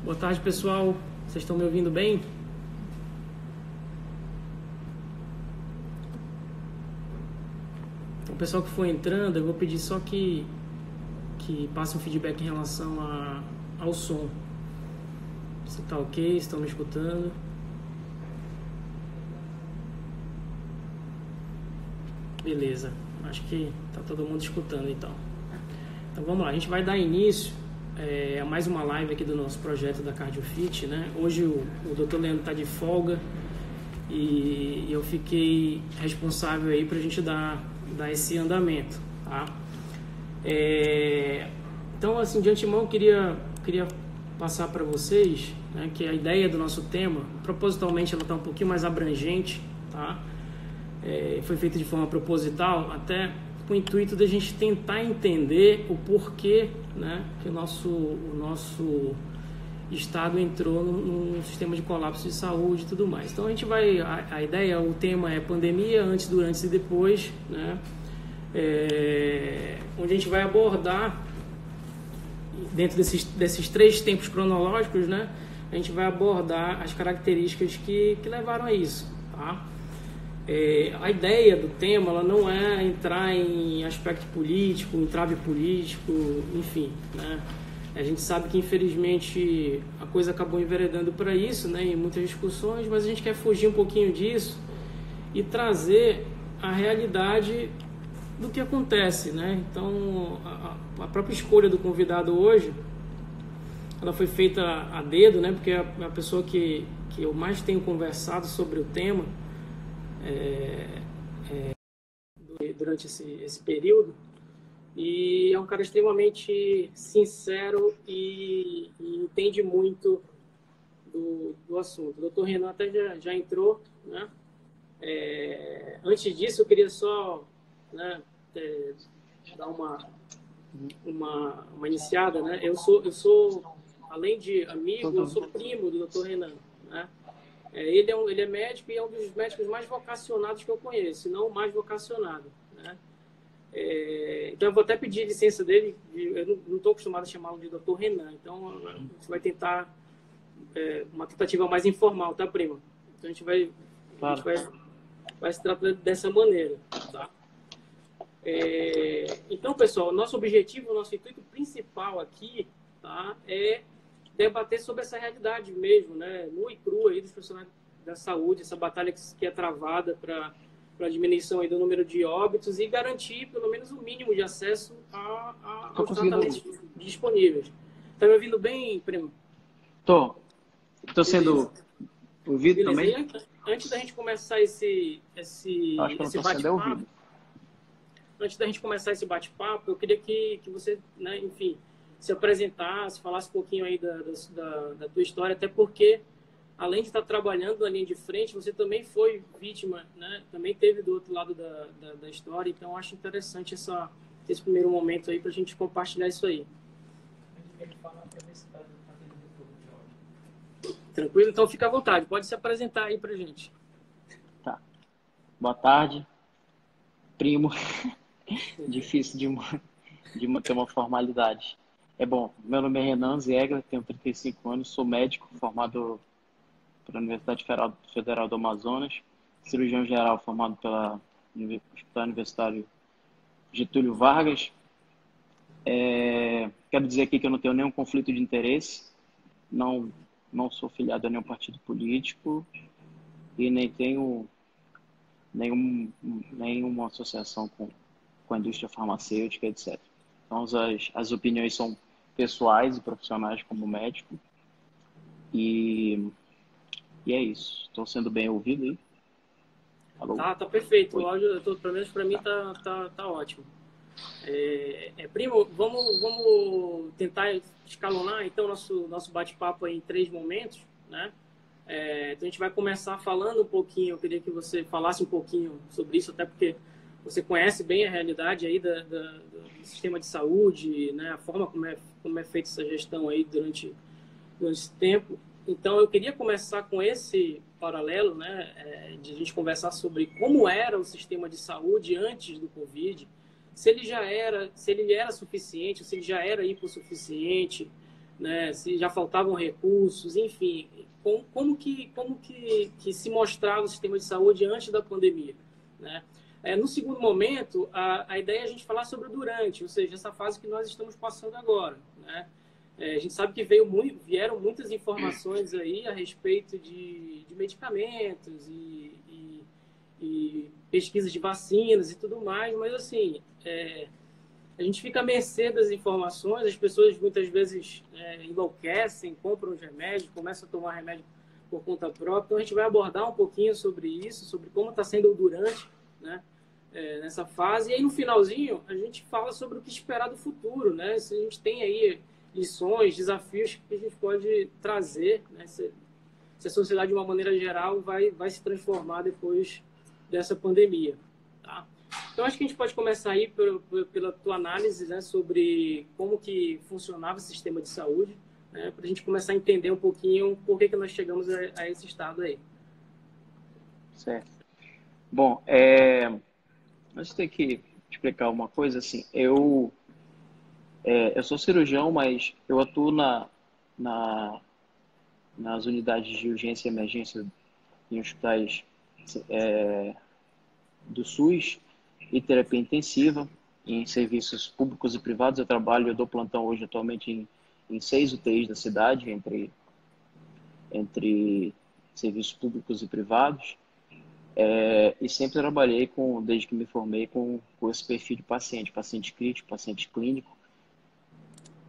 Boa tarde, pessoal. Vocês estão me ouvindo bem? O pessoal que for entrando, eu vou pedir só que passe um feedback em relação ao som. Se está ok, se estão me escutando. Beleza, acho que está todo mundo escutando então. Então vamos lá, a gente vai dar início a mais uma live aqui do nosso projeto da CardioFit, né? Hoje o Dr. Leandro está de folga e eu fiquei responsável aí para a gente dar esse andamento, tá? Então, assim, de antemão, eu queria passar para vocês, né, que a ideia do nosso tema, propositalmente, ela está um pouquinho mais abrangente, tá? Foi feita de forma proposital, até com o intuito da gente tentar entender o porquê, né, que o nosso estado entrou num sistema de colapso de saúde e tudo mais. Então a gente vai, a ideia, o tema é pandemia, antes, durante e depois, né, onde a gente vai abordar, dentro desses três tempos cronológicos, né, a gente vai abordar as características que levaram a isso, tá? A ideia do tema, ela não é entrar em aspecto político, entrave político, enfim, né? A gente sabe que, infelizmente, a coisa acabou enveredando para isso, né, em muitas discussões, mas a gente quer fugir um pouquinho disso e trazer a realidade do que acontece, né? Então, a própria escolha do convidado hoje, ela foi feita a dedo, né, porque é a pessoa que eu mais tenho conversado sobre o tema durante esse período, e é um cara extremamente sincero e entende muito do assunto. O Dr. Renan até já entrou, né? Antes disso, eu queria só, né, dar uma iniciada, né? Eu sou, além de amigo, eu sou primo do Dr. Renan, né? Ele é médico e é um dos médicos mais vocacionados que eu conheço, se não o mais vocacionado, né? Então eu vou até pedir licença dele, eu não estou acostumado a chamá-lo de Dr. Renan, então você vai tentar uma tentativa mais informal, tá, primo? Então a gente vai se tratar dessa maneira, tá? Então, pessoal, nosso objetivo, nosso intuito principal aqui, tá, é debater sobre essa realidade mesmo, né, nua e crua aí dos profissionais da saúde, essa batalha que é travada para a diminuição aí do número de óbitos e garantir pelo menos o mínimo de acesso aos tratamentos disponíveis. Tá me ouvindo bem, primo? Tô sendo ouvido. Beleza. Também? E antes da gente começar esse bate-papo, eu queria que você, né, enfim, se apresentasse, falasse um pouquinho aí da tua história, até porque, além de estar trabalhando na linha de frente, você também foi vítima, né? Também teve do outro lado da história, então eu acho interessante esse primeiro momento aí para a gente compartilhar isso aí. Tranquilo? Então fica à vontade, pode se apresentar aí para a gente. Tá. Boa tarde, primo. Difícil de manter uma formalidade. Bom, meu nome é Renan Ziegler, tenho 35 anos, sou médico formado pela Universidade Federal do Amazonas, cirurgião geral formado pela Hospital Universitário Getúlio Vargas. Quero dizer aqui que eu não tenho nenhum conflito de interesse, não sou filiado a nenhum partido político e nem tenho nenhuma associação com a indústria farmacêutica, etc. Então, as opiniões são pessoais e profissionais como médico. E é isso. Estou sendo bem ouvido aí? Alô? Tá perfeito. O áudio, pelo menos para mim, tá ótimo. Primo, vamos tentar escalonar, então, nosso bate-papo em 3 momentos, né? Então, a gente vai começar falando um pouquinho, eu queria que você falasse um pouquinho sobre isso, até porque você conhece bem a realidade aí do sistema de saúde, né? A forma como é feita essa gestão aí durante esse tempo. Então, eu queria começar com esse paralelo, né? De a gente conversar sobre como era o sistema de saúde antes do Covid, se ele era suficiente, se ele já era hipossuficiente, né? Se já faltavam recursos, enfim, como que se mostrava o sistema de saúde antes da pandemia, né? No segundo momento, a ideia é a gente falar sobre o durante, ou seja, essa fase que nós estamos passando agora, né? A gente sabe que vieram muitas informações aí a respeito de medicamentos e pesquisas de vacinas e tudo mais, mas assim, a gente fica à mercê das informações, as pessoas muitas vezes enlouquecem, compram os remédios, começam a tomar remédio por conta própria. Então a gente vai abordar um pouquinho sobre isso, sobre como está sendo o durante, né, nessa fase. E aí no finalzinho a gente fala sobre o que esperar do futuro, né? Se a gente tem aí lições, desafios que a gente pode trazer, né? Se a sociedade de uma maneira geral vai se transformar depois dessa pandemia, tá? Então, acho que a gente pode começar aí pela tua análise, né, sobre como que funcionava o sistema de saúde, né, para a gente começar a entender um pouquinho por que nós chegamos a esse estado aí. Certo. Bom, nós temos que explicar uma coisa assim. Eu sou cirurgião, mas eu atuo nas unidades de urgência e emergência em hospitais do SUS e terapia intensiva em serviços públicos e privados. Eu dou plantão hoje atualmente em 6 UTIs da cidade, entre serviços públicos e privados. E sempre trabalhei desde que me formei, com esse perfil de paciente crítico, paciente clínico.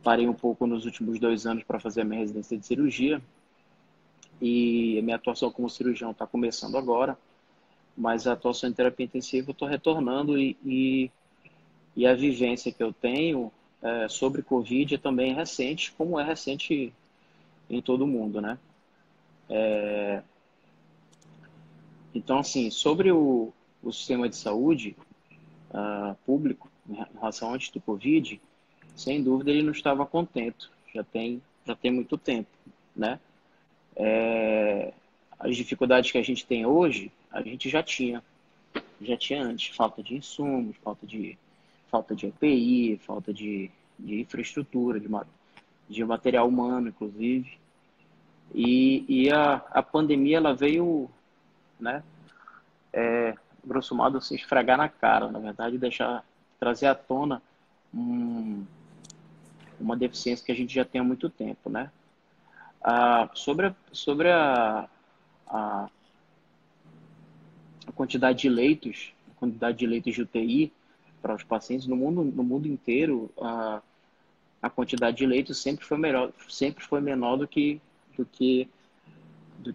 Parei um pouco nos últimos 2 anos para fazer a minha residência de cirurgia e a minha atuação como cirurgião está começando agora, mas a atuação em terapia intensiva eu estou retornando e a vivência que eu tenho sobre Covid também é recente, como é recente em todo o mundo, né? Então, assim, sobre o sistema de saúde público, em relação antes do Covid, sem dúvida ele não estava contento, já tem muito tempo, né? As dificuldades que a gente tem hoje, a gente já tinha antes, falta de insumos, falta de EPI, falta de infraestrutura, de material humano, inclusive. E a pandemia, ela veio, né, grosso modo, se esfregar na cara, na verdade, trazer à tona uma deficiência que a gente já tem há muito tempo, né? Sobre a quantidade de leitos, de UTI para os pacientes no mundo inteiro, a quantidade de leitos sempre foi menor do que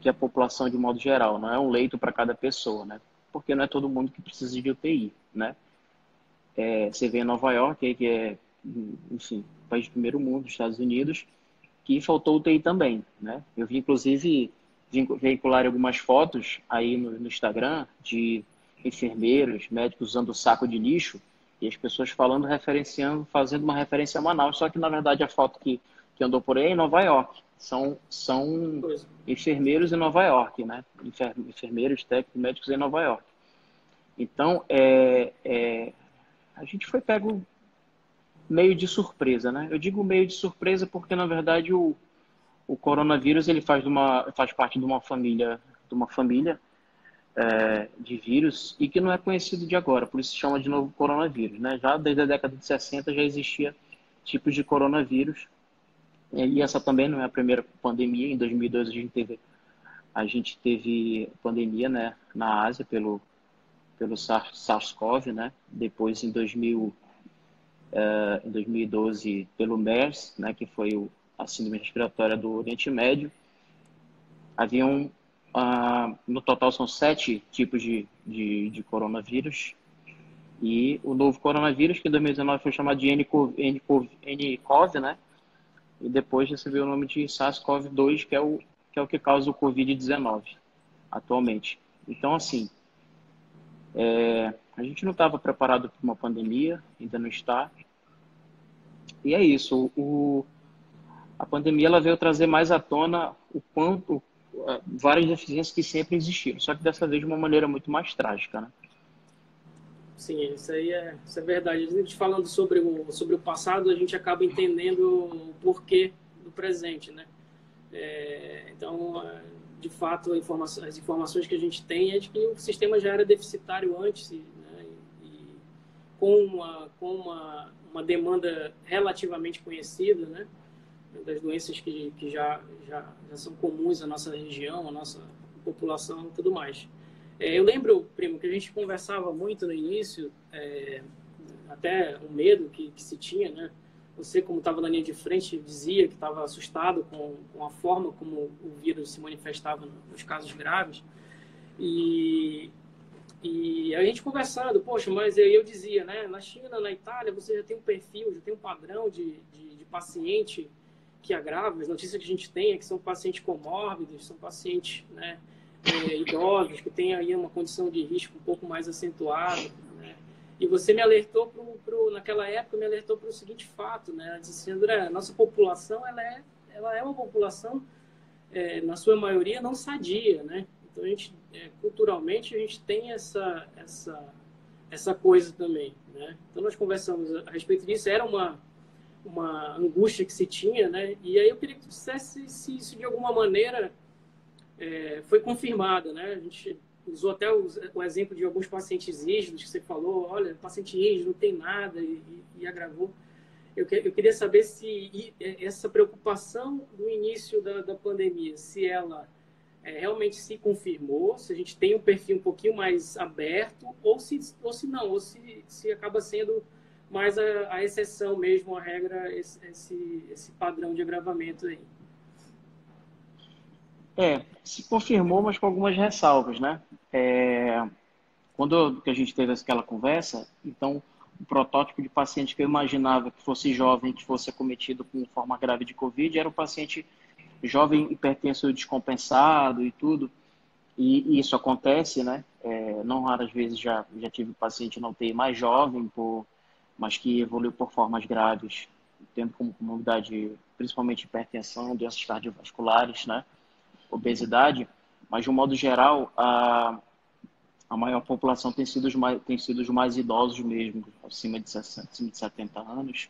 a população de modo geral. Não é um leito para cada pessoa, né? Porque não é todo mundo que precisa de UTI, né? Você vê em Nova York, que é, enfim, país de primeiro mundo, Estados Unidos, que faltou UTI também, né? Eu vi, inclusive, veicular algumas fotos aí no Instagram de enfermeiros, médicos usando saco de lixo e as pessoas fazendo uma referência a Manaus, só que, na verdade, a foto que andou por aí é em Nova York. São enfermeiros em Nova York, né? Enfermeiros, técnicos, médicos em Nova York. Então, a gente foi pego meio de surpresa, né? Eu digo meio de surpresa porque, na verdade, o coronavírus ele faz parte de uma família de vírus e que não é conhecido de agora, por isso se chama de novo coronavírus, né? Já desde a década de 60 já existia tipos de coronavírus e essa também não é a primeira pandemia. Em 2002 a gente teve pandemia, né, na Ásia pelo SARS-CoV, né? Depois em 2012 pelo MERS, né, que foi a síndrome respiratória do Oriente Médio. No total são 7 tipos de coronavírus. E o novo coronavírus, que em 2019 foi chamado de nCoV, né? E depois recebeu o nome de SARS-CoV-2, que é o que causa o Covid-19 atualmente. Então, assim, a gente não estava preparado para uma pandemia, ainda não está. E é isso. A pandemia ela veio trazer mais à tona o quanto várias deficiências que sempre existiram, só que dessa vez de uma maneira muito mais trágica, né? Sim, isso é verdade. A gente falando sobre o passado, a gente acaba entendendo o porquê do presente, né? Então, de fato, as informações que a gente tem é de que o sistema já era deficitário antes, né? E com uma demanda relativamente conhecida, né? Das doenças que já são comuns à nossa região, à nossa população e tudo mais. Eu lembro, primo, que a gente conversava muito no início, até o medo que se tinha, né? Você, como estava na linha de frente, dizia que estava assustado com a forma como o vírus se manifestava nos casos graves. E a gente conversando, poxa, mas eu dizia, né? Na China, na Itália, você já tem um perfil, já tem um padrão de paciente que agrava. As notícias que a gente tem é que são pacientes comórbidos, são pacientes, né, idosos, que têm aí uma condição de risco um pouco mais acentuada, né? E você me alertou naquela época, me alertou para o seguinte fato, né? Disse assim, André, a nossa população, ela é uma população, na sua maioria, não sadia, né? Então, culturalmente, a gente tem essa coisa também, né? Então, nós conversamos a respeito disso, era uma angústia que se tinha, né? E aí eu queria que tu dissesse se isso, de alguma maneira, foi confirmada, né? A gente usou até o exemplo de alguns pacientes rígidos, que você falou, olha, paciente rígido não tem nada e agravou. Eu queria saber se essa preocupação do início da pandemia, se ela realmente se confirmou, se a gente tem um perfil um pouquinho mais aberto, ou se não, ou se acaba sendo mais a exceção mesmo, a regra, esse padrão de agravamento aí. Se confirmou, mas com algumas ressalvas, né? Quando que a gente teve aquela conversa, então o protótipo de paciente que eu imaginava que fosse jovem, que fosse acometido com forma grave de Covid, era um paciente jovem hipertenso descompensado e tudo. E isso acontece, né? Não raras vezes já tive paciente na UTI mais jovem, mas que evoluiu por formas graves, tendo como comorbidade principalmente hipertensão, doenças cardiovasculares, né? Obesidade. Mas, de um modo geral, a maior população tem sido os mais idosos mesmo, acima de 60, acima de 70 anos.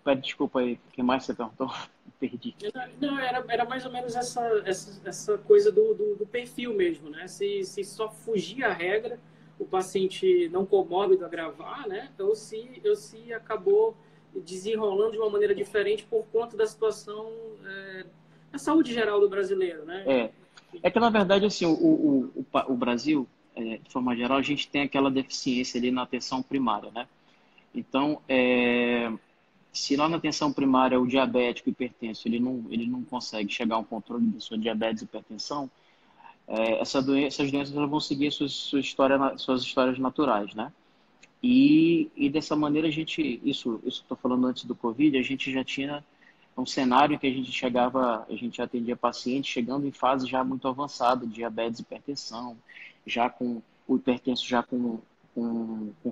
Pede desculpa aí, o que mais você perguntou? Perdi. Não, era mais ou menos essa coisa do perfil mesmo, né? Se só fugir a regra, o paciente não comórbido agravar, né? Ou se acabou desenrolando de uma maneira diferente por conta da situação da saúde geral do brasileiro, né? Que, na verdade, assim, o Brasil, de forma geral, a gente tem aquela deficiência ali na atenção primária, né? Então, se lá na atenção primária o diabético hipertenso ele não consegue chegar a um controle da sua diabetes e hipertensão, essas doenças elas vão seguir suas histórias naturais, né? E dessa maneira isso estou falando antes do Covid, a gente já tinha um cenário em que a gente atendia pacientes chegando em fase já muito avançada de diabetes e hipertensão, já com o hipertenso já com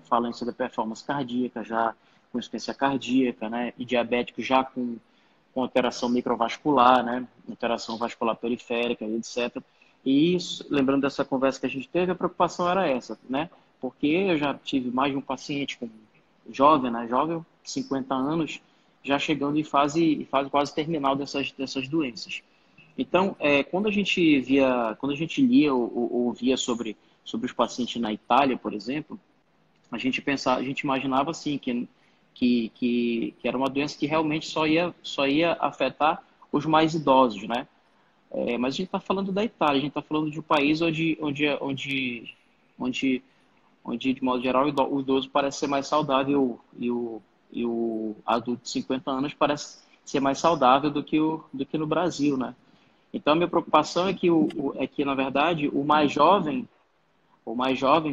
falência da performance cardíaca, já com insuficiência cardíaca, né? E diabético já com alteração microvascular, né? Alteração vascular periférica, etc. E isso, lembrando dessa conversa que a gente teve, a preocupação era essa, né? Porque eu já tive mais de um paciente jovem, 50 anos, já chegando em fase quase terminal dessas doenças. Então, quando a gente lia ou via sobre os pacientes na Itália, por exemplo, a gente imaginava assim que era uma doença que realmente só ia afetar os mais idosos, né? Mas a gente está falando da Itália, a gente está falando de um país onde, de modo geral, o idoso parece ser mais saudável e o adulto de 50 anos parece ser mais saudável do que no Brasil, né? Então, a minha preocupação é que, na verdade, o mais jovem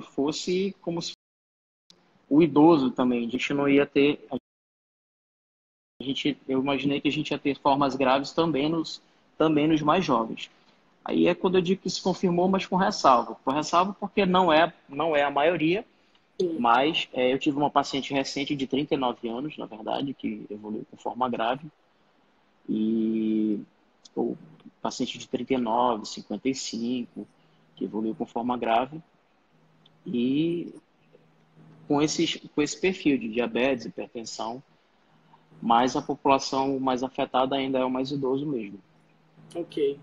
fosse como se o idoso também. A gente não ia ter... Eu imaginei que a gente ia ter formas graves também nos mais jovens. Aí é quando eu digo que se confirmou, mas com ressalva. Com ressalva porque não é a maioria, mas eu tive uma paciente recente de 39 anos, na verdade, que evoluiu com forma grave. E o paciente de 39, 55, que evoluiu com forma grave. E com esse perfil de diabetes, hipertensão, mas a população mais afetada ainda é o mais idoso mesmo. Ok.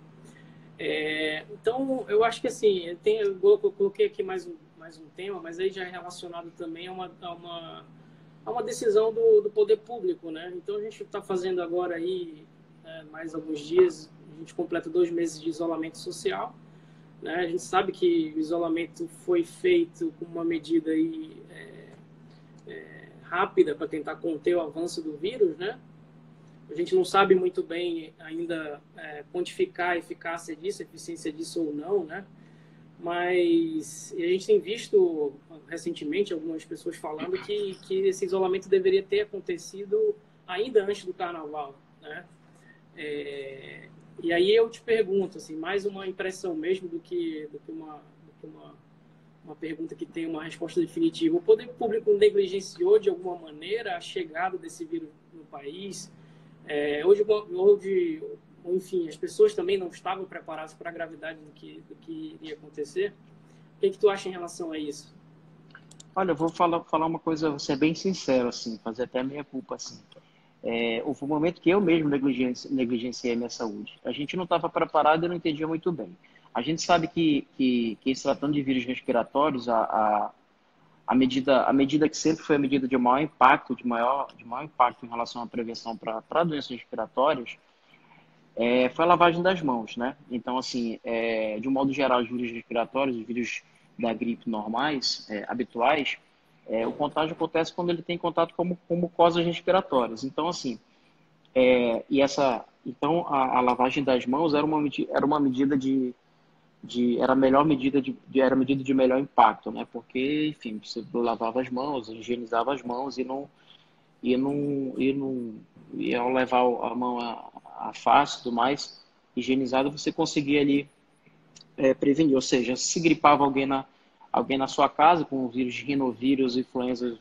Então, eu acho que assim, eu coloquei aqui mais um tema, mas aí já é relacionado também a uma decisão do poder público, né? Então, a gente está fazendo agora aí, mais alguns dias, a gente completa 2 meses de isolamento social, né? A gente sabe que o isolamento foi feito com uma medida aí, rápida para tentar conter o avanço do vírus, né? A gente não sabe muito bem ainda quantificar a eficácia disso, a eficiência disso ou não, né? Mas a gente tem visto recentemente algumas pessoas falando que esse isolamento deveria ter acontecido ainda antes do carnaval, né? E aí eu te pergunto, assim, mais uma impressão mesmo uma pergunta que tem uma resposta definitiva. O poder público negligenciou de alguma maneira a chegada desse vírus no país? Enfim, as pessoas também não estavam preparadas para a gravidade do que iria acontecer. O que tu acha em relação a isso? Olha, eu vou falar uma coisa, vou ser bem sincero, assim, fazer até meia culpa, assim. Houve um momento que eu mesmo negligenciei a minha saúde. A gente não estava preparado e não entendia muito bem. A gente sabe que se tratando de vírus respiratórios, a medida que sempre foi a medida de maior impacto, de maior impacto em relação à prevenção para doenças respiratórias, foi a lavagem das mãos, né? Então, assim, de um modo geral, os vírus respiratórios, os vírus da gripe normais, habituais, o contágio acontece quando ele tem contato com mucosas respiratórias. Então, assim, então a lavagem das mãos era uma medida era a melhor medida era a medida de melhor impacto, né? Porque, enfim, você lavava as mãos, higienizava as mãos e ao levar a mão à face e tudo mais, higienizada, você conseguia ali prevenir. Ou seja, se gripava alguém na sua casa com o vírus de rinovírus, influenza,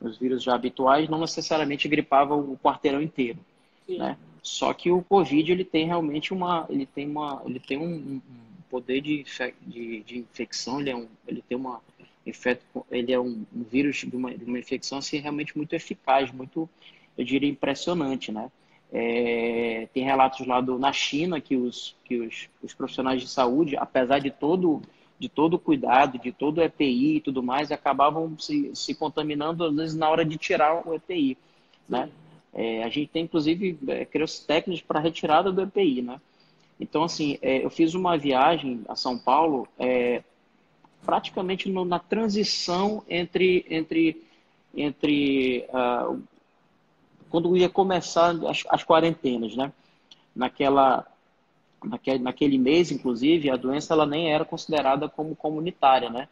os vírus já habituais, não necessariamente gripava o quarteirão inteiro, Sim, né? Só que o Covid, ele tem realmente ele tem um poder de infecção, ele tem uma ele é um vírus de uma infecção assim, realmente muito eficaz, muito, eu diria, impressionante, né? Tem relatos lá na China que os profissionais de saúde, apesar de todo o cuidado, de todo o EPI e tudo mais, acabavam se contaminando, às vezes, na hora de tirar o EPI, né? sim. A gente tem, inclusive, criou técnicos para retirada do EPI, né? Então, assim, eu fiz uma viagem a São Paulo, praticamente na transição entre quando ia começar as quarentenas, né? Naquela, naquele mês, inclusive, a doença ela nem era considerada como comunitária, né?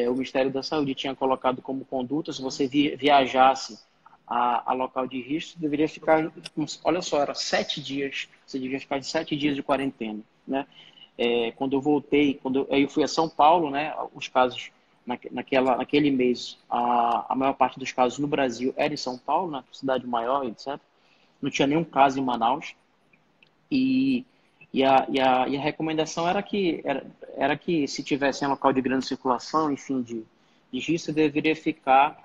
O Ministério da Saúde tinha colocado como conduta, se você viajasse a local de risco, deveria ficar, olha só, era 7 dias, você devia ficar de 7 dias de quarentena, né? Quando eu voltei, eu fui a São Paulo, né? Os casos naquele mês, a maior parte dos casos no Brasil era em São Paulo, na cidade maior, etc. Não tinha nenhum caso em Manaus. E, e a recomendação era que se tivesse em local de grande circulação, enfim, de risco, deveria ficar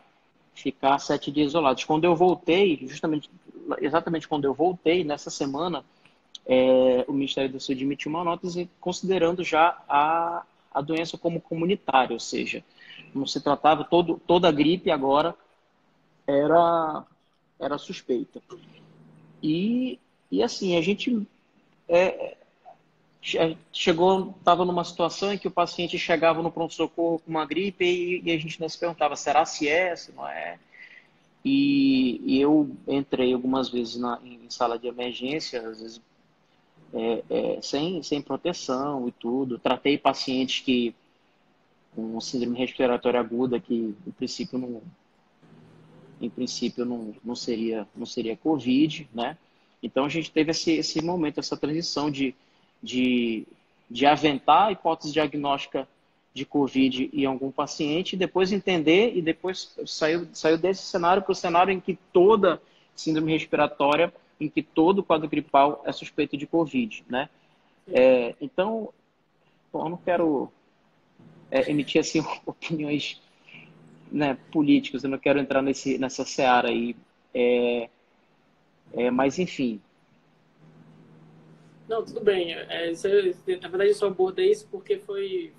7 dias isolados. Quando eu voltei, exatamente quando eu voltei, nessa semana, o Ministério da Saúde emitiu uma nota considerando já a doença como comunitária, ou seja, não se tratava, toda a gripe agora era, era suspeita. E, e assim, a gente chegou, estava numa situação em que o paciente chegava no pronto-socorro com uma gripe e a gente não se perguntava, será se é, se não é? E eu entrei algumas vezes em sala de emergência, às vezes sem proteção e tudo. Tratei pacientes com síndrome respiratória aguda que, em princípio não seria Covid, né? Então a gente teve esse momento, essa transição de, de aventar a hipótese diagnóstica de Covid em algum paciente, depois entender e depois saiu desse cenário para o cenário em que toda síndrome respiratória, em que todo quadro gripal é suspeito de Covid, né? Então, bom, eu não quero emitir assim opiniões, né, políticas, eu não quero entrar nessa seara aí. Mas, enfim. Não, tudo bem. Na verdade, eu só abordei isso porque foi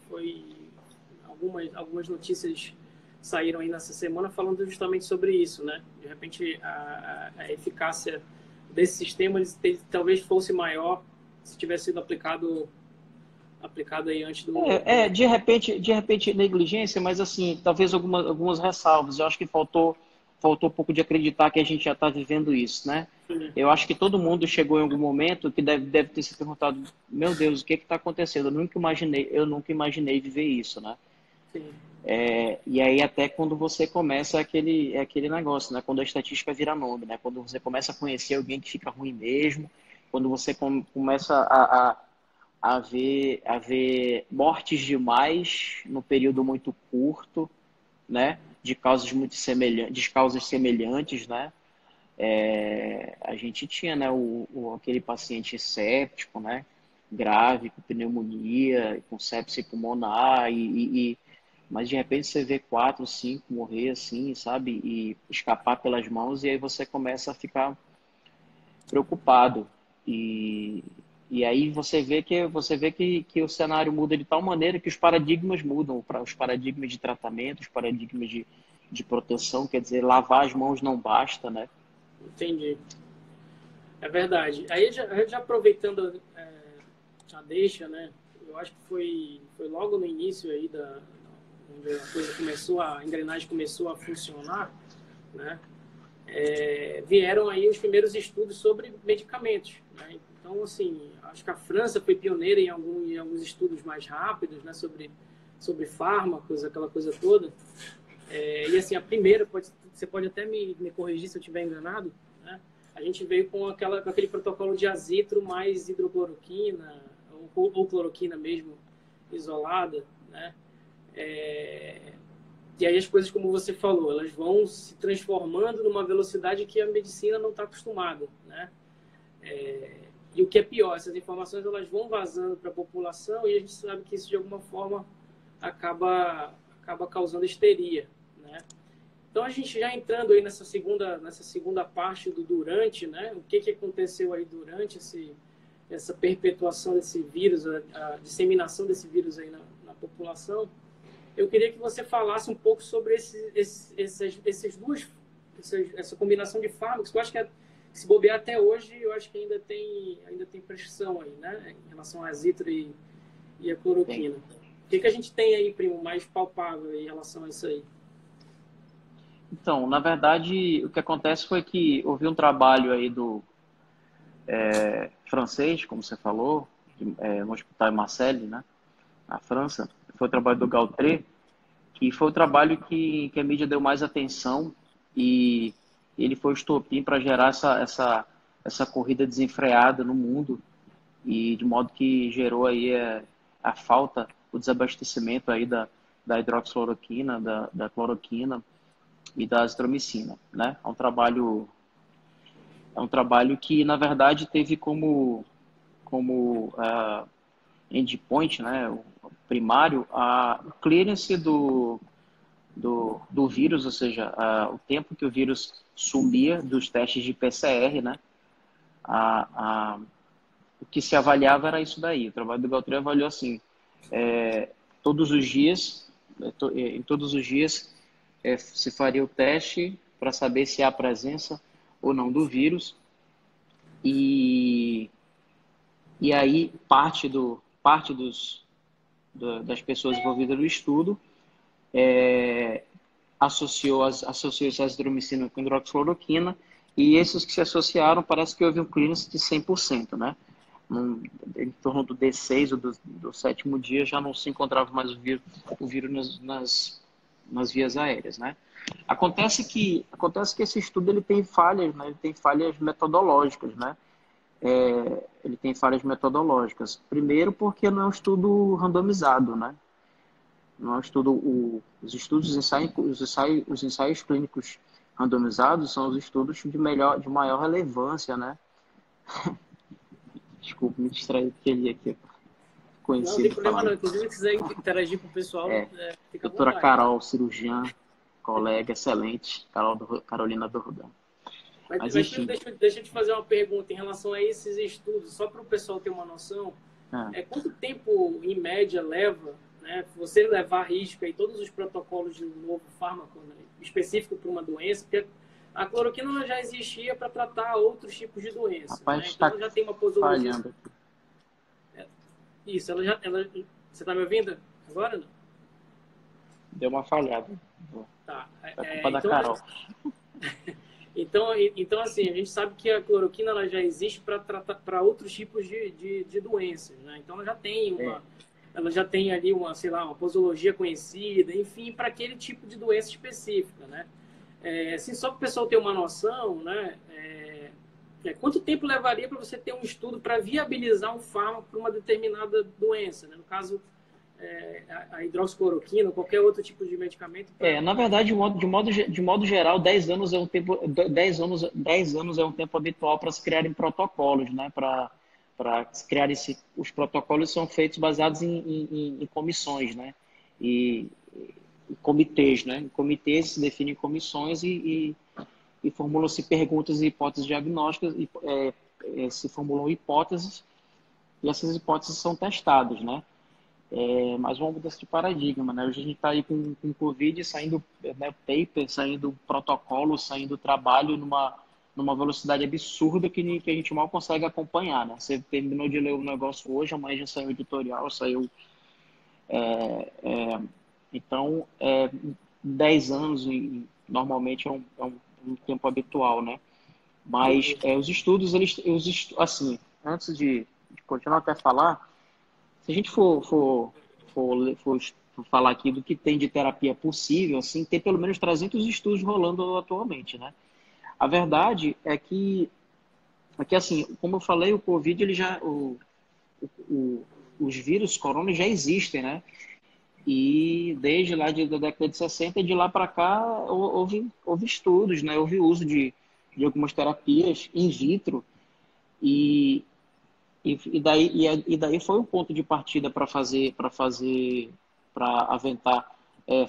algumas notícias saíram aí nessa semana falando justamente sobre isso, né? De repente, a eficácia desse sistema talvez fosse maior se tivesse sido aplicado aí antes do... De repente negligência, mas assim, talvez algumas ressalvas. Eu acho que faltou um pouco de acreditar que a gente já está vivendo isso, né? Sim, Eu acho que todo mundo chegou em algum momento que deve ter se perguntado, meu Deus, o que está acontecendo? Eu nunca imaginei viver isso, né? sim, E aí até quando você começa aquele negócio, né? Quando a estatística vira nome, né? Quando você começa a conhecer alguém que fica ruim mesmo, quando você começa a ver mortes demais no período muito curto, né? De causas muito semelhantes, de causas semelhantes, né? A gente tinha, né, aquele paciente séptico, né, grave, com pneumonia, com sepse pulmonar, mas de repente você vê 4, 5 morrer assim, sabe, e escapar pelas mãos, e aí você começa a ficar preocupado. E aí você vê que o cenário muda de tal maneira que os paradigmas mudam, para os paradigmas de tratamento, os paradigmas de proteção, quer dizer, lavar as mãos não basta, né? entendi. É verdade. Aí, já aproveitando a deixa, né? Eu acho que foi logo no início aí onde a coisa a engrenagem começou a funcionar, né? Vieram aí os primeiros estudos sobre medicamentos, né? Então, assim, acho que a França foi pioneira em alguns estudos mais rápidos, né? Sobre fármacos, aquela coisa toda. E assim, a primeira, você pode até me corrigir se eu estiver enganado, né? A gente veio com aquele protocolo de azitro mais hidrocloroquina, ou cloroquina mesmo, isolada, né? E aí as coisas, como você falou, elas vão se transformando numa velocidade que a medicina não está acostumada, né? E o que é pior, essas informações elas vão vazando para a população e a gente sabe que isso de alguma forma acaba causando histeria, né? Então a gente já entrando aí nessa segunda parte do durante, né? O que aconteceu aí durante essa perpetuação desse vírus, a disseminação desse vírus aí na população. Eu queria que você falasse um pouco sobre essa combinação de fármacos, que eu acho que se bobear até hoje, eu acho que ainda tem prescrição aí, né? Em relação à azitro e a Tem. cloroquina. O que a gente tem aí, primo, mais palpável em relação a isso aí? Então, na verdade, o que acontece foi que houve um trabalho aí do francês, como você falou, no Hospital Marseille, né, na França. Foi o trabalho do Galtré, que foi o trabalho que a mídia deu mais atenção e ele foi o estopim para gerar essa corrida desenfreada no mundo e de modo que gerou aí a falta, o desabastecimento aí da hidroxicloroquina, da cloroquina e da azitromicina, né? É um trabalho que, na verdade, teve como endpoint, né, o primário, o clearance do vírus, ou seja, o tempo que o vírus sumia dos testes de PCR, né? O que se avaliava era isso daí. O trabalho do Galtré avaliou assim, todos os dias, em todos os dias, se faria o teste para saber se há presença ou não do vírus e, e aí das pessoas envolvidas no estudo associou-se a azitromicina com hidroxicloroquina e esses que se associaram parece que houve um clearance de 100%, né? Em torno do D6 ou do sétimo dia já não se encontrava mais o vírus nas vias aéreas, né? Acontece que esse estudo ele tem falhas, né? Ele tem falhas metodológicas, né? Ele tem falhas metodológicas. Primeiro porque não é um estudo randomizado, né? Não é um estudo, os ensaios clínicos randomizados são os estudos de maior relevância, né? Desculpa, me distraí porque ele aqui é Não tem conhecido problema não. falando. Inclusive, se quiser interagir com o pessoal, É, fica à doutora vontade. Carol, cirurgiã, colega excelente, Carolina Dordan. Mas Mas Felipe, enfim. deixa eu te fazer uma pergunta em relação a esses estudos, só para o pessoal ter uma noção. Ah, Quanto tempo, em média, leva, né, você levar a risco aí todos os protocolos de um novo fármaco, né, específico para uma doença? Porque a cloroquina ela já existia para tratar outros tipos de doenças, rapaz, né? Então está ela já tem uma posologia. falhando aqui. Isso, você está me ouvindo agora? Não? Deu uma falhada. Tá. É culpa da Então, Carol. então, assim, a gente sabe que a cloroquina ela já existe para tratar para outros tipos de doenças, né? Então É. ela já tem ali uma, sei lá, uma posologia conhecida, enfim, para aquele tipo de doença específica, né? Assim, só para o pessoal ter uma noção, né? Quanto tempo levaria para você ter um estudo para viabilizar um fármaco para uma determinada doença, né? No caso, a hidroxicloroquina, qualquer outro tipo de medicamento para Na verdade, de modo geral, 10 anos é um tempo, 10 anos é um tempo habitual para se criarem protocolos, né? Para se criar os protocolos são feitos baseados em comissões, né? E, e comitês, né? Em comitês se definem comissões e formulam-se perguntas e hipóteses diagnósticas, se formulam hipóteses e essas hipóteses são testadas, né? Mais uma mudança de paradigma, né? Hoje a gente está aí com Covid saindo, né, paper, saindo protocolo, saindo trabalho numa velocidade absurda que a gente mal consegue acompanhar, né? Você terminou de ler o negócio hoje, amanhã já saiu o editorial, saiu... Então, 10 anos normalmente é um tempo habitual, né? Mas entender. os estudos, assim, antes de continuar até falar, se a gente for falar aqui do que tem de terapia possível, assim, tem pelo menos 300 estudos rolando atualmente, né? A verdade é que assim, como eu falei, o Covid, os vírus corona já existem, né? E desde lá da década de 60 e de lá para cá, houve estudos, né? Houve uso de algumas terapias in vitro e, e daí foi um ponto de partida para aventar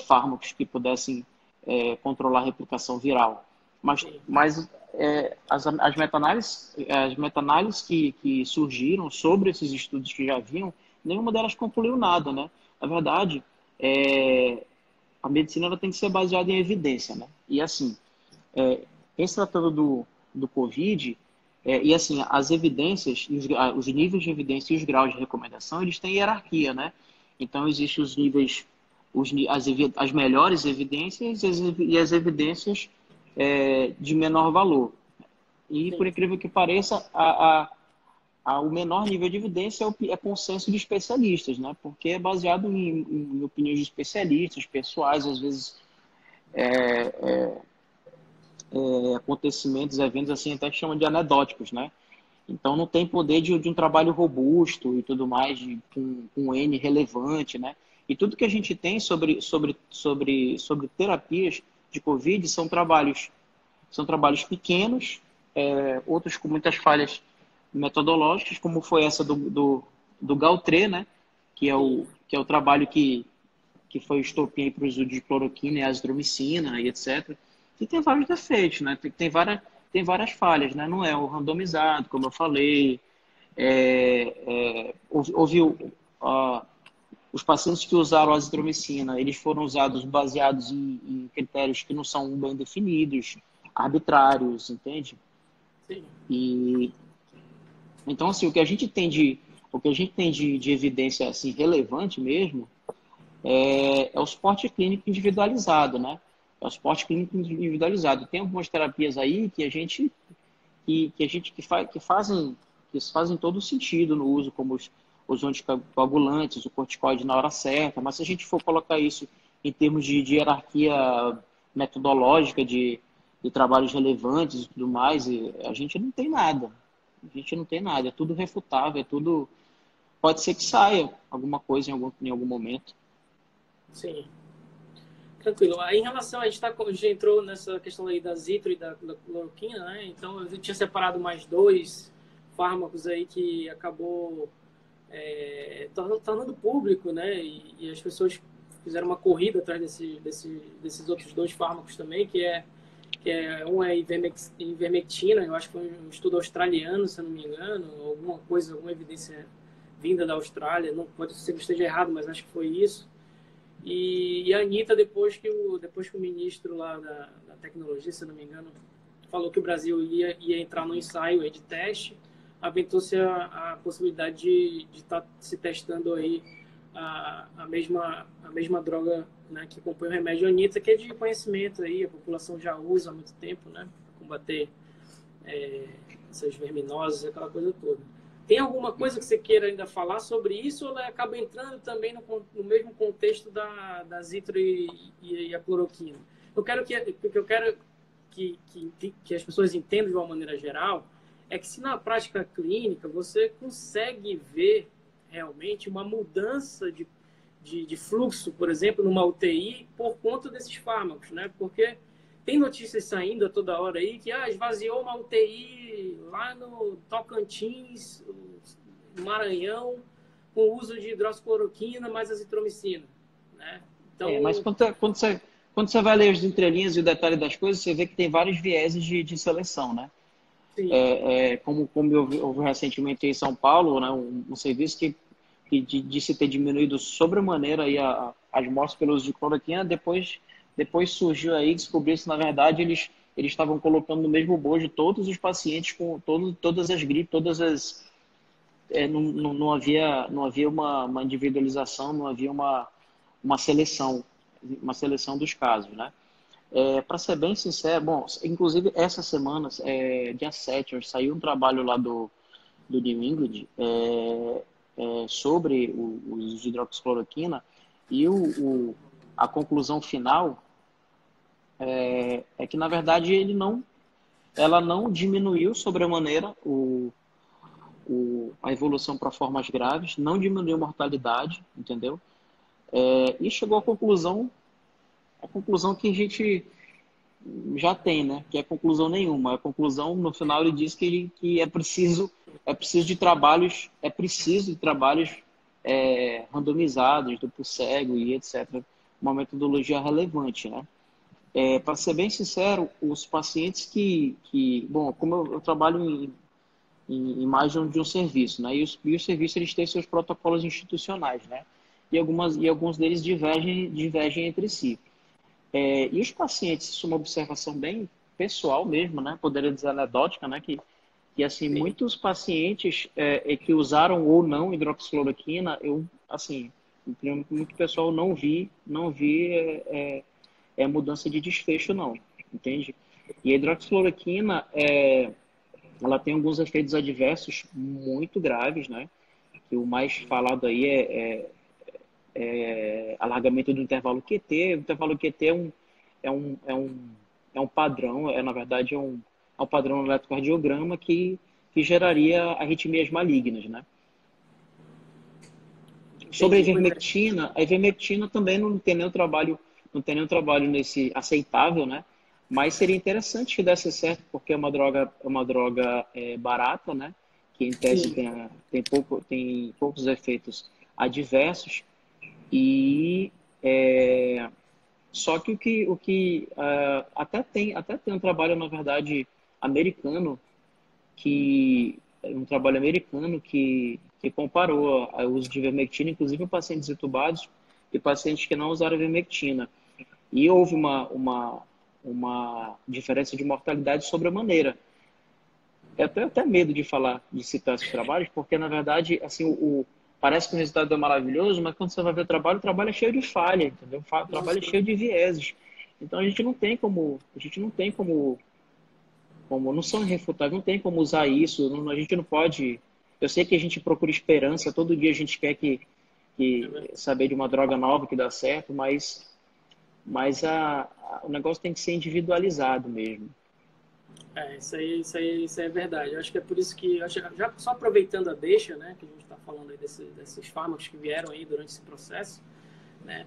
fármacos que pudessem controlar a replicação viral. Mas, Sim, mas as meta-análises que surgiram sobre esses estudos que já haviam, nenhuma delas concluiu nada, né? Na verdade, a medicina ela tem que ser baseada em evidência, né? E assim, em se tratando do Covid, e assim, as evidências, os níveis de evidência e os graus de recomendação, eles têm hierarquia, né? Então, existem os níveis, as melhores evidências e as evidências de menor valor. E, por sim. incrível que pareça, o menor nível de evidência é consenso de especialistas, né? Porque é baseado em opiniões de especialistas, pessoais, às vezes acontecimentos, eventos assim, até que chamam de anedóticos, né? Então não tem poder de um trabalho robusto e tudo mais, com N relevante, né? E tudo que a gente tem sobre terapias de Covid são trabalhos pequenos, outros com muitas falhas metodológicas, como foi essa do Galtré, né? Sim. Que é o trabalho que foi o estopim para o uso de cloroquina e azitromicina e etc. E tem vários defeitos, né? Tem várias falhas, né? Não é o randomizado, como eu falei. Houve os pacientes que usaram a azitromicina, eles foram usados baseados em critérios que não são bem definidos, arbitrários, entende? Sim. E então assim, o que a gente tem de evidência assim relevante mesmo é o suporte clínico individualizado, né? É o suporte clínico individualizado. Tem algumas terapias aí que fazem todo sentido no uso, como os anticoagulantes, o corticoide na hora certa, mas se a gente for colocar isso em termos de hierarquia metodológica, de trabalhos relevantes e tudo mais, a gente não tem nada. A gente não tem nada, é tudo refutável, é tudo. Pode ser que saia alguma coisa em algum momento. Sim. Tranquilo. Aí, em relação, a gente entrou nessa questão aí da zitro e da cloroquina, né? Então, eu tinha separado mais dois fármacos aí que acabou tornando público, né? E as pessoas fizeram uma corrida atrás desses outros dois fármacos também, que é que um é ivermectina, eu acho que foi um estudo australiano, se eu não me engano, alguma evidência vinda da Austrália, não pode ser que esteja errado, mas acho que foi isso. E a Anitta, depois que o ministro lá da tecnologia, se eu não me engano, falou que o Brasil ia entrar no ensaio aí de teste, aventou-se a possibilidade de estar se testando aí a mesma droga, né, que compõe o remédio Anitta, que é de conhecimento aí, a população já usa há muito tempo, né, para combater essas verminoses, aquela coisa toda. Tem alguma coisa que você queira ainda falar sobre isso, ou ela acaba entrando também no mesmo contexto da zitro e a cloroquina? Eu quero que as pessoas entendam de uma maneira geral é que se na prática clínica você consegue ver realmente uma mudança de fluxo, por exemplo, numa UTI por conta desses fármacos, né? Porque tem notícias saindo a toda hora aí que esvaziou uma UTI lá no Tocantins, no Maranhão, com o uso de hidroxicloroquina mais azitromicina, né? Então, Mas quando você vai ler as entrelinhas e o detalhe das coisas, você vê que tem vários vieses de seleção, né? sim, Como houve recentemente em São Paulo, né, um serviço que disse ter diminuído sobremaneira aí as mortes pelo uso de cloroquina, depois surgiu aí, descobriu-se, na verdade, eles estavam colocando no mesmo bojo todos os pacientes com todas as gripes, não havia uma individualização, não havia uma seleção dos casos, né? Para ser bem sincero, bom, inclusive essa semana, dia 7, hoje, saiu um trabalho lá do New England sobre o uso de hidroxicloroquina e a conclusão final é que, na verdade, ela não diminuiu sobremaneira a evolução para formas graves, não diminuiu a mortalidade, entendeu? E chegou à conclusão que a gente já tem, né? Que é conclusão nenhuma. A conclusão, no final, ele diz que é preciso de trabalhos randomizados, duplo cego e etc. Uma metodologia relevante, né? Para ser bem sincero, os pacientes bom, como eu trabalho em mais de um serviço, né? E os serviços eles têm seus protocolos institucionais, né? E alguns deles divergem entre si. E os pacientes, isso é uma observação bem pessoal mesmo, né? Poderia dizer anedótica, né? Que assim, sim. muitos pacientes que usaram ou não hidroxicloroquina, assim, muito pessoal não vi mudança de desfecho, não, entende? E a hidroxicloroquina, ela tem alguns efeitos adversos muito graves, né? Que o mais falado aí alargamento do intervalo QT. O intervalo QT é um padrão, na verdade, é um padrão no eletrocardiograma que geraria arritmias malignas, né? Sobre Entendi. Pois é. a ivermectina também não tem nenhum trabalho nesse aceitável, né? Mas seria interessante que desse certo, porque é uma droga barata, né? Que em tese Sim. tem poucos efeitos adversos e só que até tem um trabalho, na verdade, americano, que comparou o uso de ivermectina, inclusive em pacientes entubados e pacientes que não usaram ivermectina. E houve uma diferença de mortalidade sobremaneira. Eu tenho até medo de citar esses trabalhos, porque, na verdade, assim, parece que o resultado é maravilhoso, mas quando você vai ver o trabalho é cheio de falha, entendeu? O Não, trabalho é sim. cheio de vieses. Então, a gente não tem como, não são irrefutáveis, não tem como usar isso, a gente não pode. Eu sei que a gente procura esperança, todo dia a gente quer saber de uma droga nova que dá certo, mas o negócio tem que ser individualizado mesmo. Isso aí é verdade. Eu acho que é por isso que, já só aproveitando a deixa, né, que a gente está falando aí desses fármacos que vieram aí durante esse processo, né,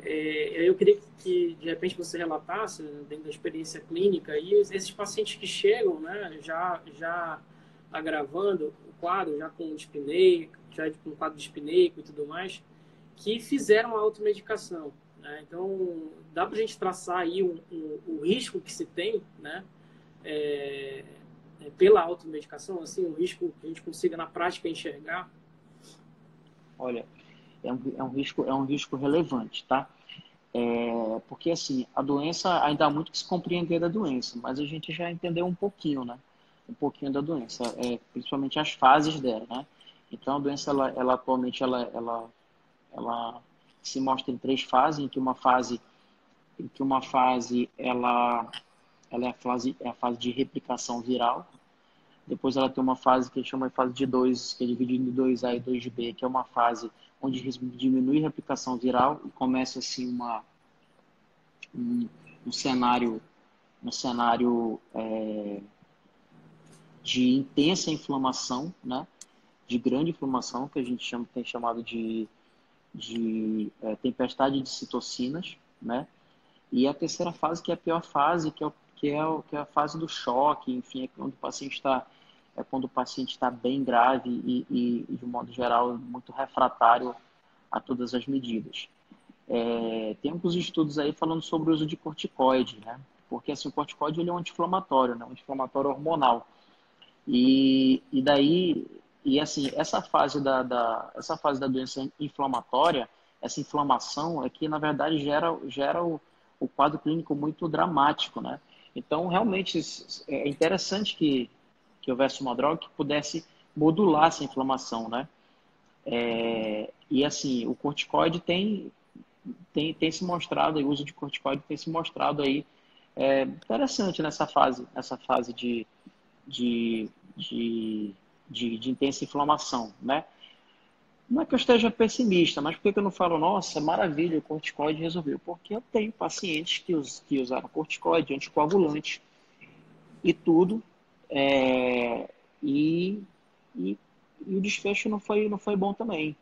eu queria que, de repente, você relatasse, dentro da experiência clínica, aí, esses pacientes que chegam, né, já agravando o quadro, já com espineico, já com quadro de espineico e tudo mais, que fizeram a automedicação, né? Então, dá para a gente traçar aí o risco que se tem, né? Pela automedicação, assim, um risco que a gente consiga na prática enxergar? Olha, é um risco relevante, tá? Porque, assim, a doença, ainda há muito que se compreender da doença, mas a gente já entendeu um pouquinho, né? Um pouquinho da doença, principalmente as fases dela, né? Então, a doença, ela atualmente, ela se mostra em 3 fases, em que uma fase ela é a fase de replicação viral. Depois ela tem uma fase que a gente chama de fase de 2, que é dividida em 2A e 2B, que é uma fase onde diminui a replicação viral e começa assim um, um cenário, um cenário de intensa inflamação, né? De grande inflamação, que a gente tem chamado de tempestade de citocinas, né? E a terceira fase, que é a pior fase, que é a fase do choque, enfim, é quando o paciente está bem grave de um modo geral, muito refratário a todas as medidas. Tem alguns estudos aí falando sobre o uso de corticoide, né? Porque assim, o corticoide ele é um anti-inflamatório, né? Um anti-inflamatório hormonal. E daí, e assim, essa fase da doença inflamatória, essa inflamação é que, na verdade, gera o quadro clínico muito dramático, né? Então, realmente, é interessante que houvesse uma droga que pudesse modular essa inflamação, né? E assim, o corticoide tem se mostrado, o uso de corticoide tem se mostrado aí interessante nessa fase de, de, de intensa inflamação, né? Não é que eu esteja pessimista, mas por que eu não falo, nossa, maravilha, o corticoide resolveu? Porque eu tenho pacientes que usaram corticoide, anticoagulante e tudo, é, e, e, e o desfecho não foi bom também.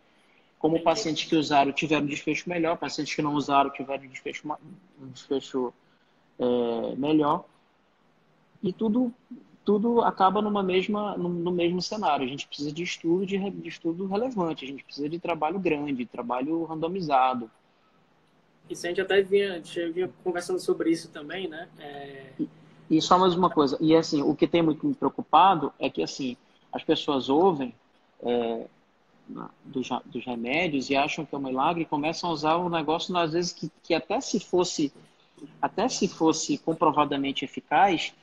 Como Entendi. pacientes que usaram tiveram um desfecho melhor, pacientes que não usaram tiveram um desfecho melhor, e tudo acaba no mesmo cenário. A gente precisa de de estudo relevante, a gente precisa de trabalho grande, trabalho randomizado. Isso a gente até vinha conversando sobre isso também, né? E só mais uma coisa, e assim, o que tem muito me preocupado é que assim, as pessoas ouvem dos remédios e acham que é um milagre e começam a usar o negócio, às vezes, que até se fosse comprovadamente eficaz,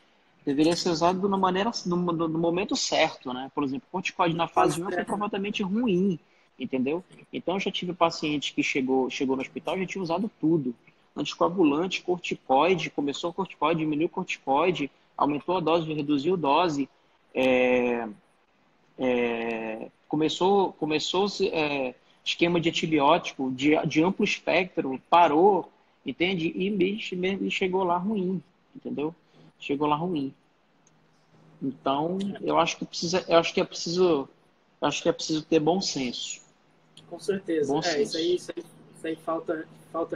deveria ser usado de uma maneira, no momento certo, né? Por exemplo, o corticoide na fase 1 é comprovadamente ruim, entendeu? Então, eu já tive paciente que chegou no hospital e já tinha usado tudo. Anticoagulante, corticoide, começou o corticoide, diminuiu o corticoide, aumentou a dose, reduziu a dose, é, começou esquema de antibiótico de amplo espectro, parou, entende? E chegou lá ruim, entendeu? Chegou lá ruim. Então, eu acho que é preciso ter bom senso. Com certeza. Bom senso. Isso aí falta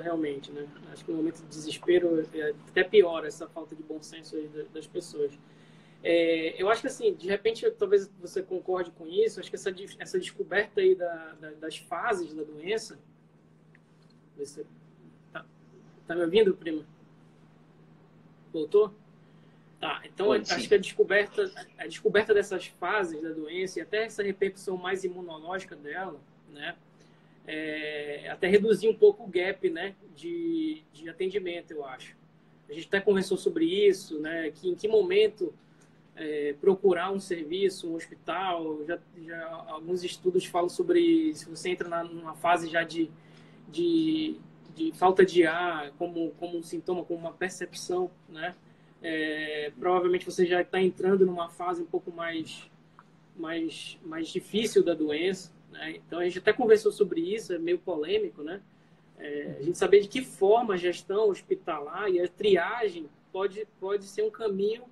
realmente, né? Acho que no momento de desespero até piora essa falta de bom senso aí das pessoas. Eu acho que, assim, de repente, talvez você concorde com isso, acho que essa descoberta aí das fases da doença... Você tá me ouvindo, prima? Voltou? Tá, então Oi, acho sim. que a descoberta dessas fases da doença e até essa repercussão mais imunológica dela, né? Até reduzir um pouco o gap, né, de atendimento, eu acho. A gente até conversou sobre isso, né, que em que momento procurar um serviço, um hospital, já alguns estudos falam sobre se você entra numa fase já de, de falta de ar como um sintoma, como uma percepção, né, provavelmente você já está entrando numa fase um pouco mais difícil da doença, né? Então a gente até conversou sobre isso, é meio polêmico, né? A gente saber de que forma a gestão hospitalar e a triagem pode ser um caminho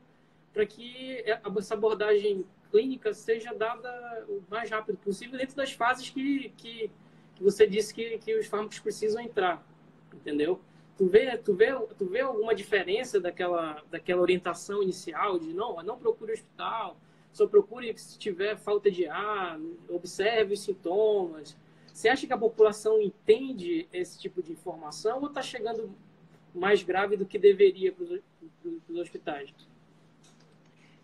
para que essa abordagem clínica seja dada o mais rápido possível dentro das fases que você disse que os fármacos precisam entrar, entendeu? Tu vê alguma diferença daquela orientação inicial de não procure o hospital, só procure se tiver falta de ar, observe os sintomas. Você acha que a população entende esse tipo de informação ou está chegando mais grave do que deveria para os hospitais?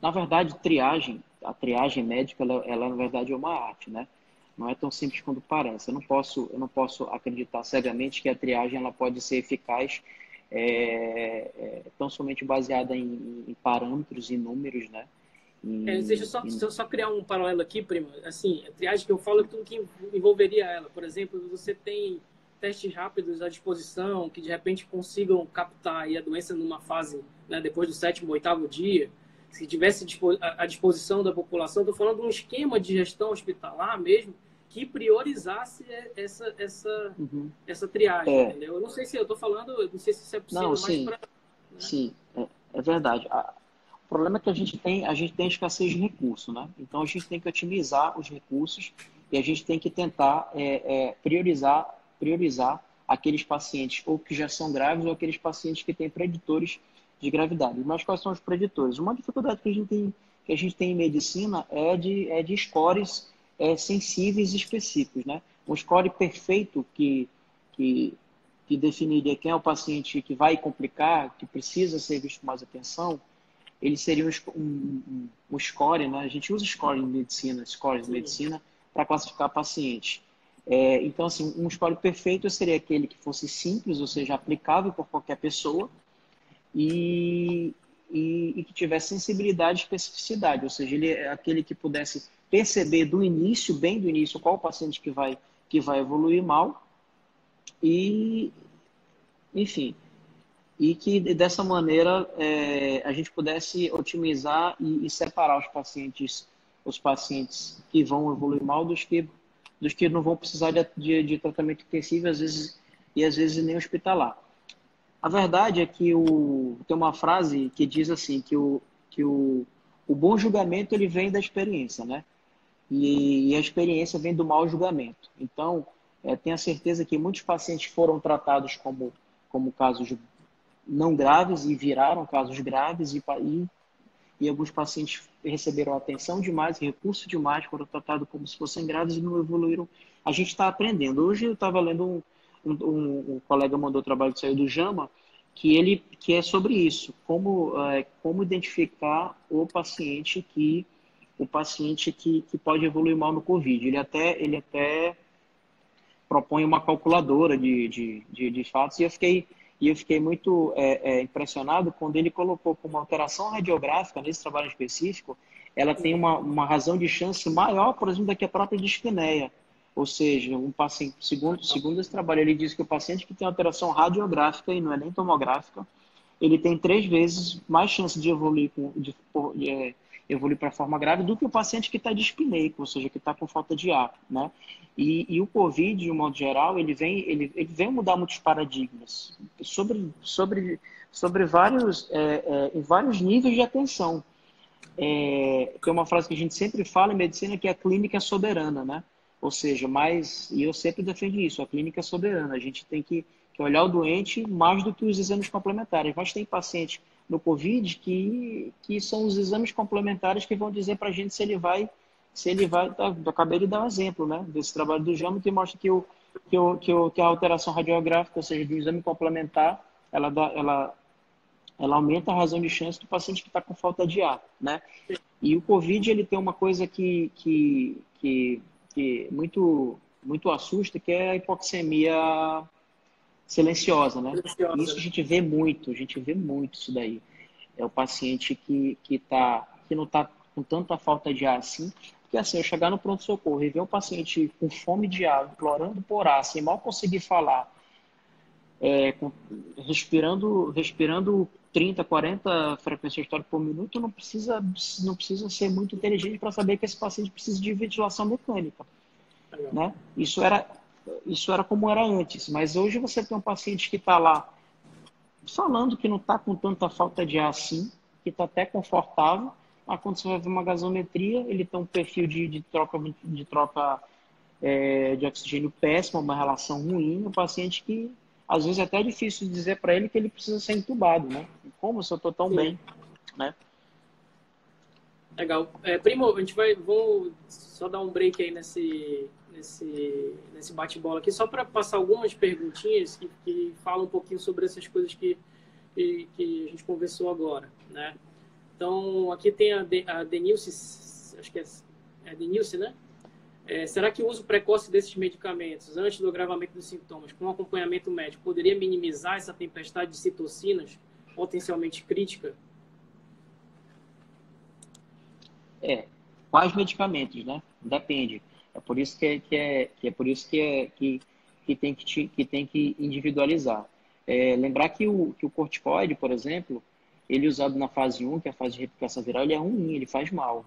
Na verdade, a triagem médica, ela na verdade é uma arte, né? Não é tão simples quanto parece. Eu não posso acreditar cegamente que a triagem ela pode ser eficaz tão somente baseada em parâmetros e números, né? Deixa eu só criar um paralelo aqui, prima. Assim, a triagem que eu falo é tudo que envolveria ela. Por exemplo, você tem testes rápidos à disposição que de repente consigam captar aí a doença numa fase, né, depois do 7º, 8º dia. Se tivesse à disposição da população, estou falando de um esquema de gestão hospitalar mesmo que priorizasse essa triagem, É, entendeu? Eu não sei se eu estou falando, não sei se isso é não, possível, mas sim, para... Né? sim, é verdade. O problema é que a gente tem escassez de recursos, né? Então a gente tem que otimizar os recursos e a gente tem que tentar priorizar aqueles pacientes ou que já são graves ou aqueles pacientes que têm preditores de gravidade. Mas quais são os preditores? Uma dificuldade que a gente tem em medicina é de scores sensíveis e específicos, né? Um score perfeito que, que definiria quem é o paciente que vai complicar, que precisa ser visto com mais atenção, ele seria um score, né? A gente usa score em medicina, scores em Sim, medicina, para classificar pacientes. Então, assim, um score perfeito seria aquele que fosse simples, ou seja, aplicável por qualquer pessoa, e, e que tivesse sensibilidade e especificidade, ou seja, ele é aquele que pudesse perceber do início, bem do início, qual o paciente que vai evoluir mal, e, enfim, e que dessa maneira a gente pudesse otimizar e separar os pacientes que vão evoluir mal dos que não vão precisar de tratamento intensivo às vezes nem hospitalar. A verdade é que tem uma frase que diz assim que o bom julgamento ele vem da experiência, né? E a experiência vem do mau julgamento. Então, tenho a certeza que muitos pacientes foram tratados como casos não graves e viraram casos graves e alguns pacientes receberam atenção demais, recurso demais, foram tratados como se fossem graves e não evoluíram. A gente está aprendendo. Hoje eu estava lendo um colega mandou trabalho que saiu do JAMA, que é sobre isso, como identificar o paciente que pode evoluir mal no COVID. Ele até propõe uma calculadora de fatos, e eu fiquei muito impressionado quando ele colocou como alteração radiográfica, nesse trabalho específico, ela tem uma razão de chance maior, por exemplo, do que a própria dispneia. Ou seja, um paciente, segundo esse trabalho, ele diz que o paciente que tem alteração radiográfica, e não é nem tomográfica, ele tem 3 vezes mais chance de evoluir para forma grave do que o paciente que está dispneico, ou seja, que está com falta de ar, né? E o COVID, de um modo geral, ele vem mudar muitos paradigmas sobre em vários níveis de atenção. Tem uma frase que a gente sempre fala em medicina que é a clínica soberana, né? Ou seja, e eu sempre defendo isso, a clínica soberana. A gente tem que olhar o doente mais do que os exames complementares. Mas tem paciente no COVID que são os exames complementares que vão dizer para a gente se ele vai. Eu acabei de dar um exemplo, né? Desse trabalho do JAMA que mostra que a alteração radiográfica, ou seja, do exame complementar, ela aumenta a razão de chance do paciente que está com falta de ar, né? E o COVID, ele tem uma coisa que muito, muito assusta, que é a hipoxemia silenciosa, né? silenciosa, Isso né? a gente vê muito isso daí. É o paciente que não está com tanta falta de ar assim, porque assim, eu chegar no pronto-socorro e ver um paciente com fome de ar, implorando por ar, sem mal conseguir falar, respirando 30, 40 frequências respiratórias por minuto, não precisa ser muito inteligente para saber que esse paciente precisa de ventilação mecânica, Legal. né? Isso era como era antes, mas hoje você tem um paciente que está lá falando que não está com tanta falta de ar assim, que está até confortável, mas quando você vai ver uma gasometria, ele tem um perfil de troca de oxigênio péssimo, uma relação ruim, um paciente que às vezes é até difícil dizer para ele que ele precisa ser entubado, né? Como se eu estou tão Sim, bem, né? legal. Primo, vamos só dar um break aí nesse bate-bola aqui, só para passar algumas perguntinhas que falam um pouquinho sobre essas coisas que a gente conversou agora, né? Então, aqui tem a Denilce, acho que é a Denilce, né? Será que o uso precoce desses medicamentos, antes do agravamento dos sintomas, com acompanhamento médico, poderia minimizar essa tempestade de citocinas potencialmente crítica? Quais medicamentos, né? Depende. É por isso que tem que individualizar. Lembrar que o corticoide, por exemplo, ele usado na fase 1, que é a fase de replicação viral, ele é ruim, ele faz mal,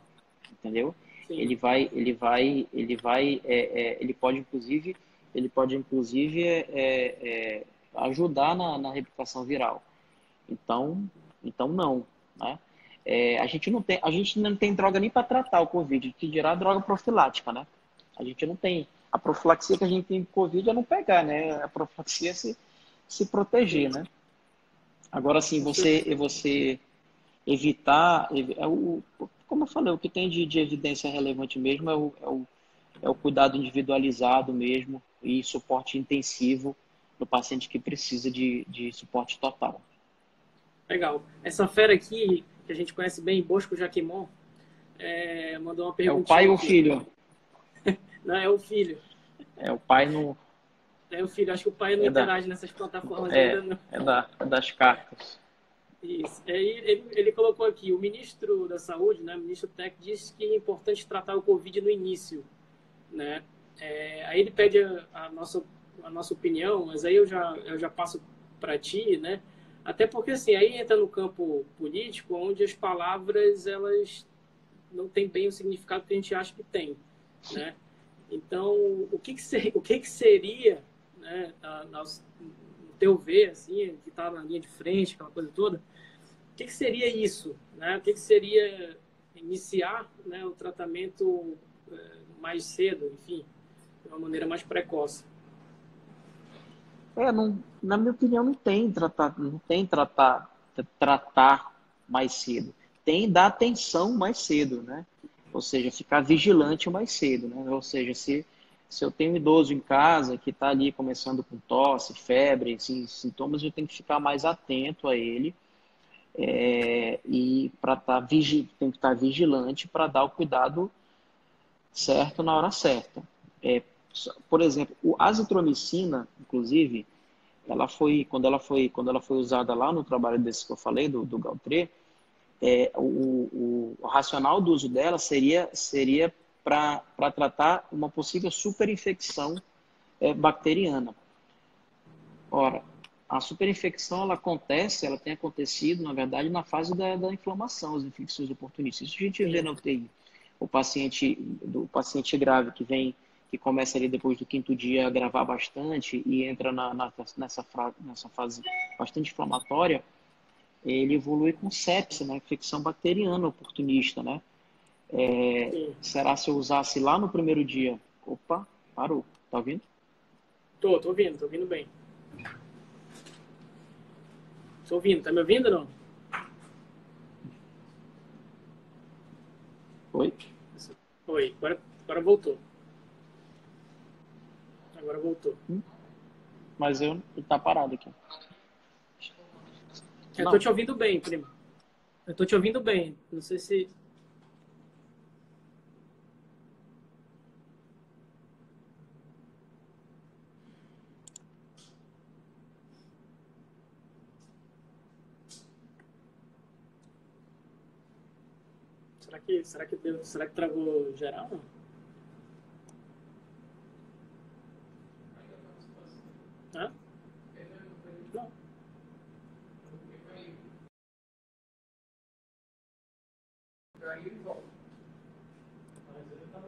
entendeu? Sim. Ele pode inclusive ajudar na replicação viral. Então não, né? A gente não tem droga nem para tratar o Covid, que dirá droga profilática, né? A gente não tem. A profilaxia que a gente tem com Covid é não pegar, né? A profilaxia é se proteger, né? Agora, sim, você evitar, como eu falei, o que tem de evidência relevante mesmo é o cuidado individualizado mesmo e suporte intensivo do paciente que precisa de suporte total. Legal. Essa fera aqui, que a gente conhece bem, Bosco Jaquimon, mandou uma perguntinha. É o pai ou o aqui. filho? Não, é o filho. É o pai no... É o filho. Acho que o pai não interage nessas plataformas ainda não. É das cartas. Isso. Ele colocou aqui, o ministro da Saúde, né, o ministro Tec, disse que é importante tratar o Covid no início, né? Aí ele pede a nossa opinião, mas aí eu já passo para ti, né? Até porque, assim, aí entra no campo político, onde as palavras, elas não têm bem o significado que a gente acha que tem, né? Então, o que seria, né, no teu ver, assim, que está na linha de frente, aquela coisa toda, o que seria isso, né? O que seria iniciar, né, o tratamento mais cedo, enfim, de uma maneira mais precoce? Na minha opinião, não tem tratar mais cedo. Tem dar atenção mais cedo, né? Ou seja, ficar vigilante mais cedo, né? Ou seja, se eu tenho um idoso em casa que está ali começando com tosse, febre, assim, sintomas, eu tenho que ficar mais atento a ele e tem que estar vigilante para dar o cuidado certo na hora certa. Por exemplo, a azitromicina, inclusive, quando ela foi usada lá no trabalho desse que eu falei, do Galtré, o racional do uso dela seria para tratar uma possível superinfecção bacteriana. Ora, a superinfecção ela tem acontecido, na verdade, na fase da inflamação, as infecções oportunistas. Isso a gente vê na UTI. O paciente grave que começa ali depois do 5º dia a agravar bastante e entra nessa fase bastante inflamatória, ele evolui com sepse, né? Infecção bacteriana oportunista, né? Será se eu usasse lá no primeiro dia? Opa, parou. Tá ouvindo? Tô ouvindo bem. Tô ouvindo, tá me ouvindo ou não? Oi? Oi, agora voltou. Agora voltou. Mas tá parado aqui. Eu tô te ouvindo bem, primo. Eu tô te ouvindo bem. Não sei se... Será que travou geral? Hã? Não. Aí ele volta. Mas ele tá